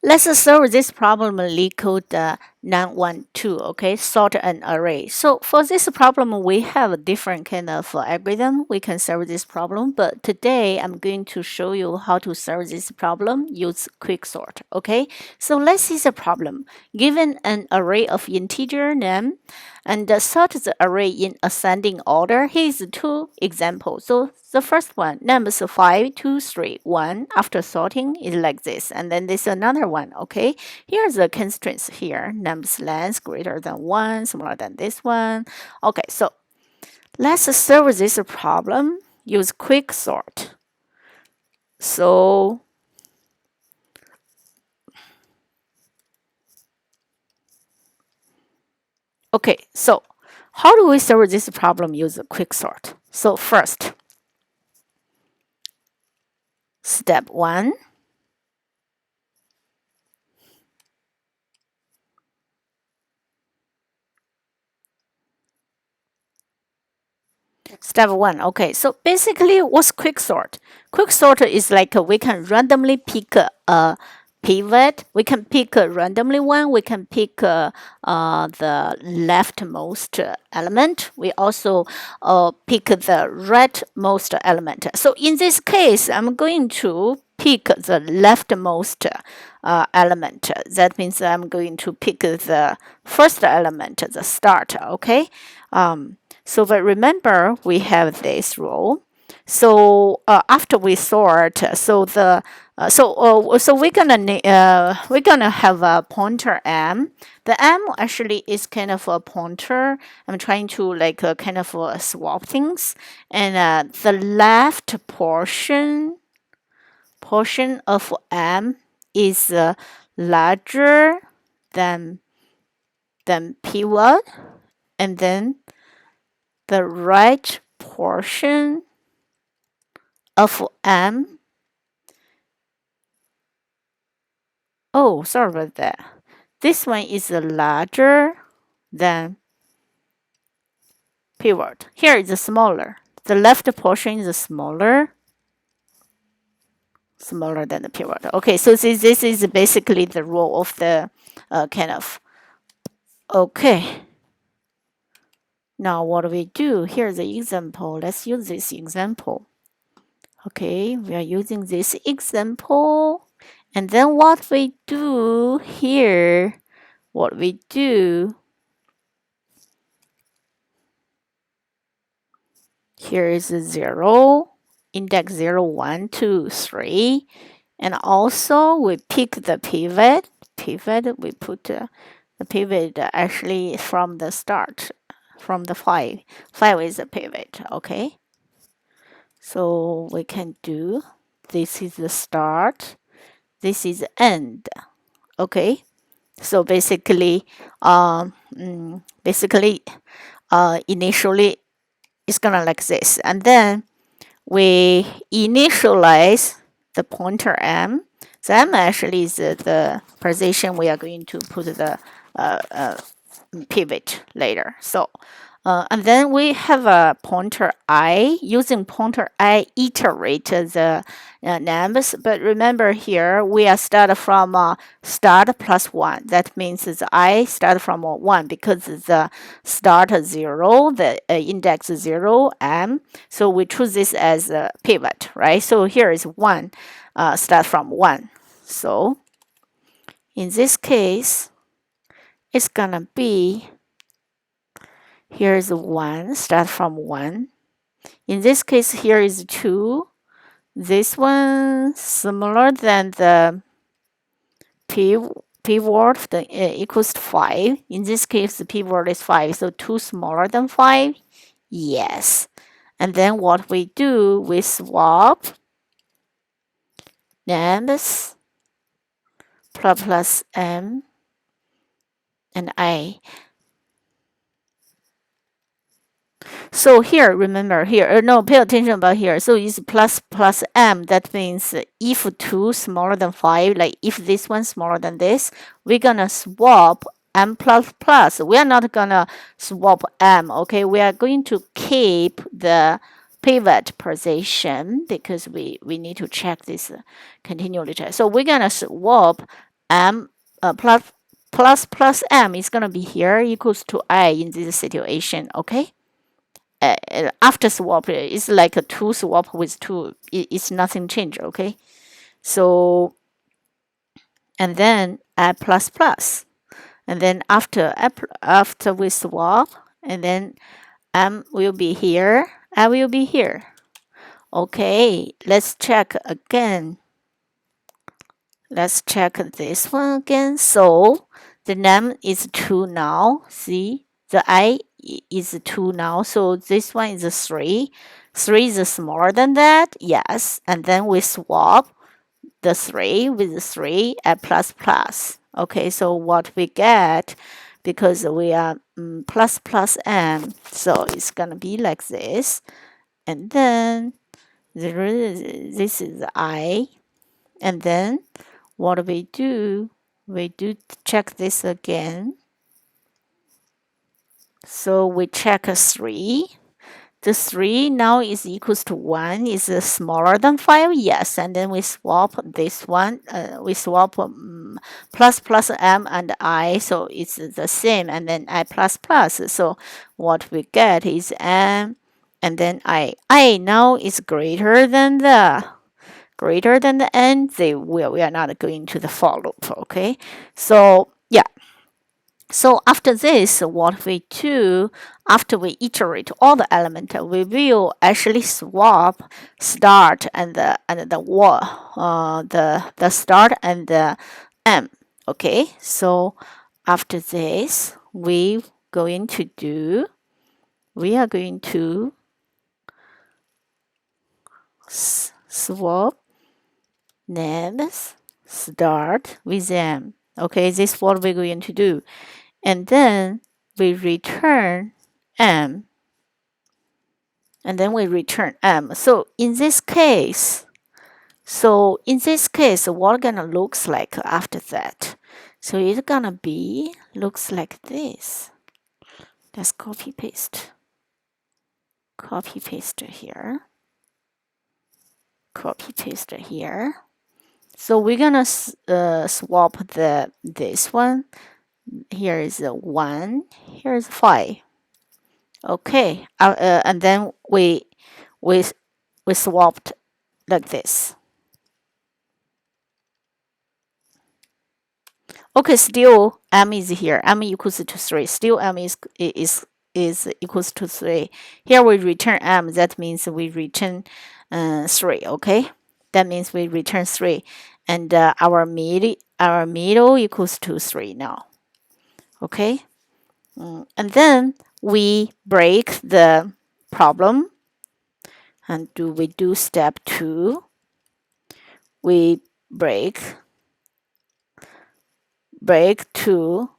Let's solve this problem in LeetCode912, okay? Sort an array. So for this problem, we have a different kind of algorithm. We can solve this problem, but today I'm going to show you how to solve this problem, use quicksort, okay? So let's see the problem. Given an array of integer name, and sort the array in ascending order. Here's two examples. So the first one, numbers 5, 2, 3, 1. After sorting, is like this. And then there's another one, okay? Here's the constraints here. Numbers length greater than 1, smaller than this one. Okay, so let's solve this problem. Use quicksort. So okay, so how do we solve this problem using quicksort? So first, step 1. Step 1. Okay, so basically, what's quicksort? Quicksort is like we can randomly pick a pivot. We can pick randomly one. We can pick the leftmost element. We also pick the rightmost element. So in this case, I'm going to pick the leftmost element. That means I'm going to pick the first element, the start. Okay. So but remember, we have this rule. So after we sort, so the so we're gonna have a pointer m. The m actually is kind of a pointer. I'm trying to like kind of swap things, and the left portion of m is larger than p1, and then the right portion of m. Oh, sorry about that. This one is larger than pivot. Here is smaller. The left portion is smaller than the pivot. Okay, so this is basically the rule of the kind of. Okay. Now what do we do? Here's the example. Let's use this example. Okay, we are using this example. And then what we do here, here is 0, index 0, 1, 2, 3. And also we pick the pivot. We put the pivot actually from the start, from the 5. 5 is the pivot, okay? So we can do, this is the start, this is the end, okay? So basically, initially it's gonna like this, and then we initialize the pointer m. The m actually is the position we are going to put the pivot later. So and then we have a pointer I. Using pointer I, iterate the numbers. But remember here, we are start from start plus 1. That means the I start from 1 because the start 0, the index 0, m. So we choose this as a pivot, right? So here is 1, start from 1. So in this case, it's gonna be, here's 1, start from 1. In this case, here is 2. This one smaller than the p-word, equals to 5. In this case, the p-word is 5, so 2 smaller than 5. Yes. And then what we do, we swap numbers plus m and I. So here, remember here, no, pay attention about here. So it's plus m. That means if 2 smaller than 5, like if this one smaller than this, we're gonna swap m plus plus. We are not gonna swap m, okay? We are going to keep the pivot position because we need to check this continually check. So we're gonna swap m plus m is going to be here equals to I in this situation, okay? After swap, it's like a 2 swap with 2. It's nothing change, okay? So, and then I plus plus. And then after we swap, and then m will be here, I will be here. Okay, let's check again. Let's check this one again. So the name is 2 now. See, the I is 2 now. So this one is a 3. 3 is smaller than that. Yes. And then we swap the 3 with the 3 at plus plus. Okay, so what we get, because we are plus plus m, so it's going to be like this. And then this is I. And then what we do check this again. So we check a 3. The 3 now is equals to 1. Is smaller than 5? Yes. And then we swap this one. We swap plus plus m and I. So it's the same. And then I plus plus. So what we get is m and then I. I now is greater than the n, we are not going to the for loop, okay? So, yeah. So after this, what we do, after we iterate all the elements, we will actually swap start and the start and the m, okay? So after this, we are going to swap names start with m. Okay, this is what we're going to do. And then we return m. And then we return m. So in this case, what gonna looks like after that? So it's gonna be looks like this. Let's copy paste here. Copy paste here. So we're gonna swap this one. Here is a 1. Here is 5. Okay, and then we swapped like this. Okay, still m is here. M equals to 3. Still m is equals to 3. Here we return m. That means we return 3. Okay, that means we return 3, and our middle equals to 3 now. Okay, and then we break the problem, and we do step 2. We break to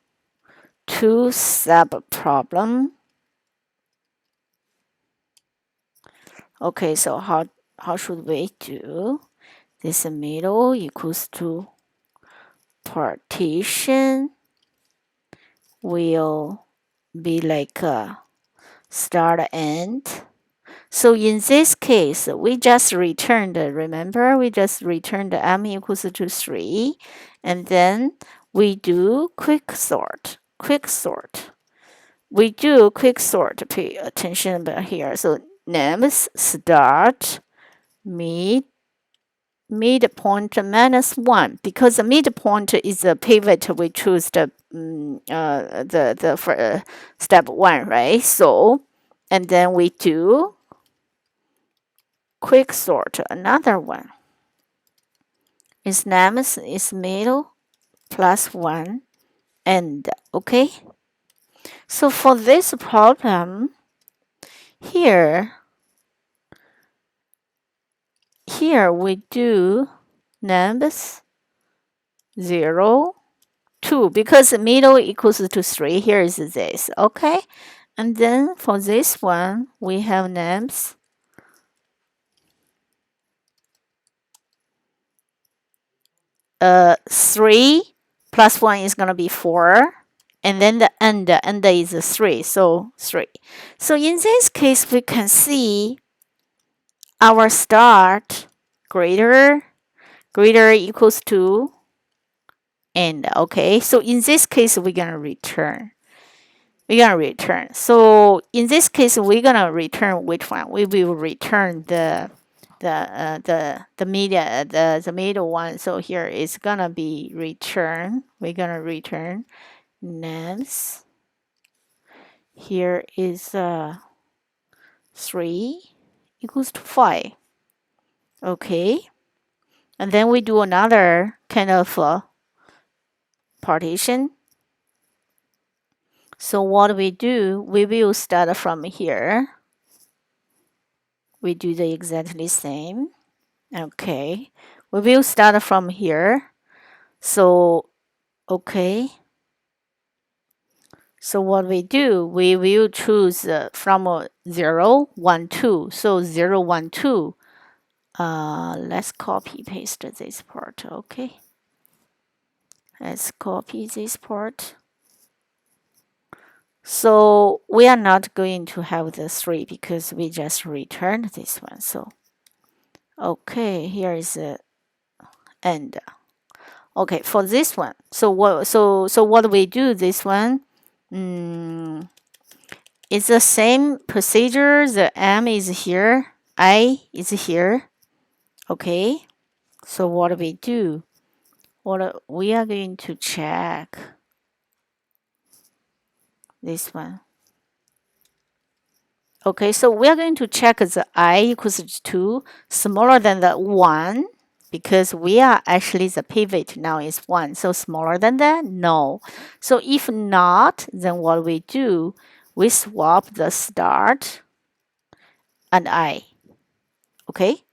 2 sub problem. Okay, so how should we do? This middle equals to partition will be like a start end. So in this case, we just returned, remember, we just returned m equals to 3, and then we do quick sort. We do quick sort, pay attention here. So names start midpoint minus 1, because the midpoint is the pivot we choose the for step 1, right? So, and then we do quick sort, another one. Its names is middle plus 1 and okay. So for this problem here we do numbers 0, 2, because middle equals to 3. Here is this, okay? And then for this one, we have names 3 plus 1 is going to be 4. And then the end is 3, so 3. So in this case, we can see our start greater equals to And okay, so in this case, we're gonna return. So in this case, we're gonna return which one? We will return the media the middle one. So here it's gonna be return. We're gonna return names. Here is 3 equals to 5. Okay, and then we do another kind of partition. So what we do, we will start from here. We do the exactly same. Okay, we will start from here. So okay, so what we do, we will choose from 0 1 2. So 0 1 2. Let's copy paste this part. Okay, let's copy this part. So we are not going to have the 3 because we just returned this one. So okay, here is the end. Okay, for this one, so what we do this one, it's the same procedure. The M is here, I is here. Okay, so what we do, what we are going to check this one. Okay, so we are going to check the I equals to 2 smaller than the 1 because we are actually the pivot now is 1. So smaller than that? No. So if not, then what we do, we swap the start and I. Okay?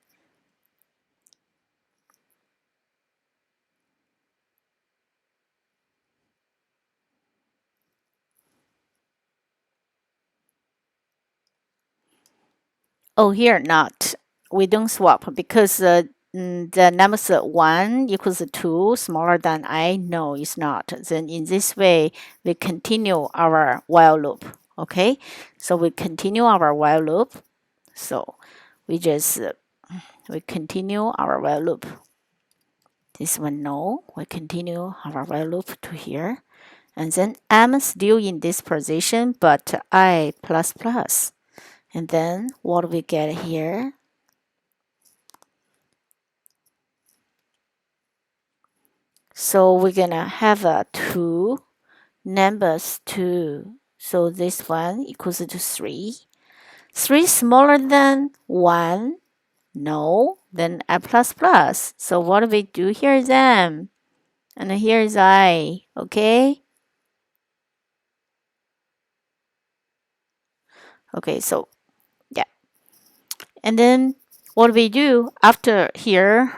Oh, here not. We don't swap because the numbers 1 equals 2 smaller than I. No, it's not. Then in this way, we continue our while loop. Okay, so we continue our while loop. So we just we continue our while loop. This one no, we continue our while loop to here, and then M still in this position, but I plus plus. And then what we get here, so we're gonna have a 2 numbers 2. So this one equals to 3. 3 smaller than 1. No, then I plus plus. So what do we do here is M, and here is I. Okay. Okay, so yeah. And then what we do after here,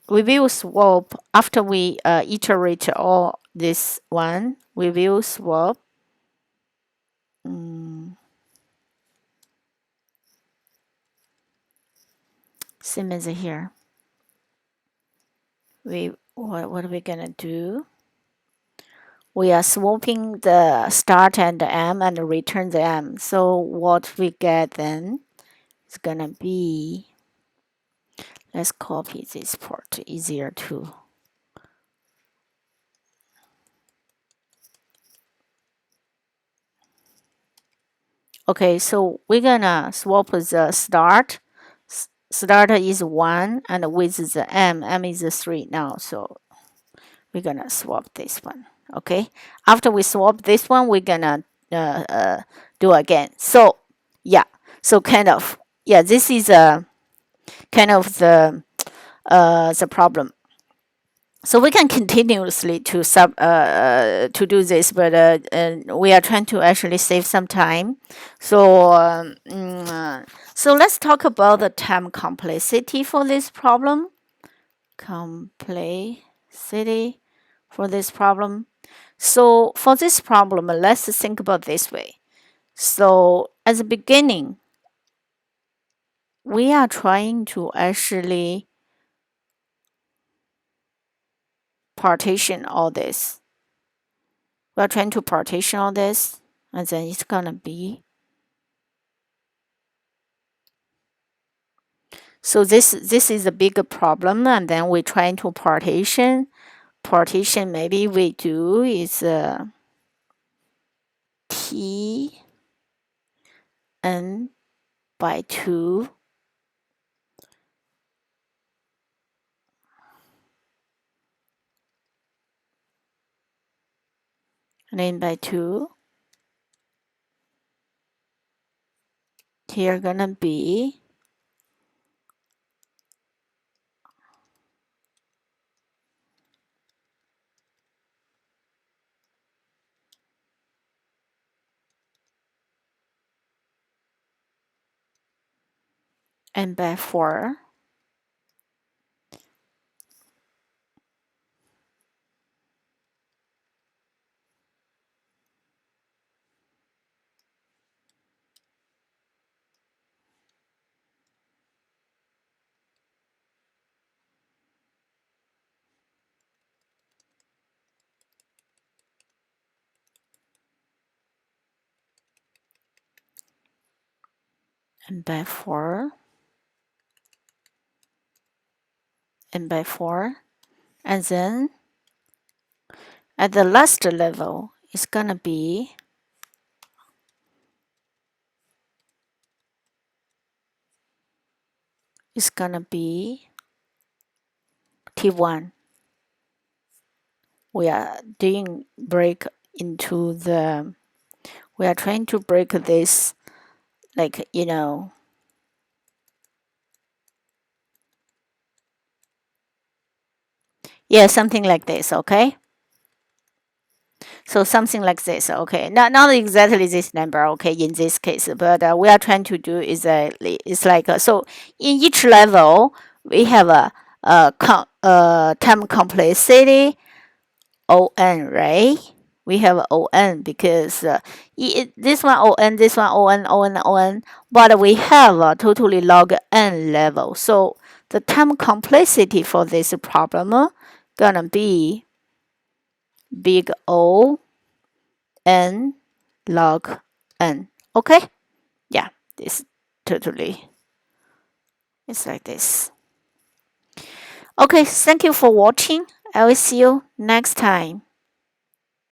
we will swap after we iterate all this one. We will swap. Same as here. What are we gonna do? We are swapping the start and the M and return the M. So what we get then is gonna be, let's copy this part, easier to. Okay, so we're gonna swap the start. Start is 1 and with the M is 3 now. So we're gonna swap this one. Okay, after we swap this one, we're gonna do again. So yeah, so kind of, yeah, this is a kind of the problem. So we can continuously to do this, but we are trying to actually save some time. So so let's talk about the time complexity for this problem. Complexity for this problem. So for this problem, let's think about this way. So at the beginning, we are trying to actually partition all this. We are trying to partition all this, and then it's gonna be. So this is a bigger problem, and then we're trying to partition, partition maybe we do is t n by 2 and n by 2. Here gonna be n by 4. N by 4, n by 4, and then at the last level, it's gonna be T1. We are doing break into the, we are trying to break this, like, yeah, something like this, okay? So something like this, okay? Not exactly this number, okay, in this case, but we are trying to do is it's like so in each level we have a time complexity on, right? We have on because this one on, this one on, but we have a totally log n level. So the time complexity for this problem gonna be big O n log n. Okay? Yeah, this totally it's like this. Okay, thank you for watching. I will see you next time.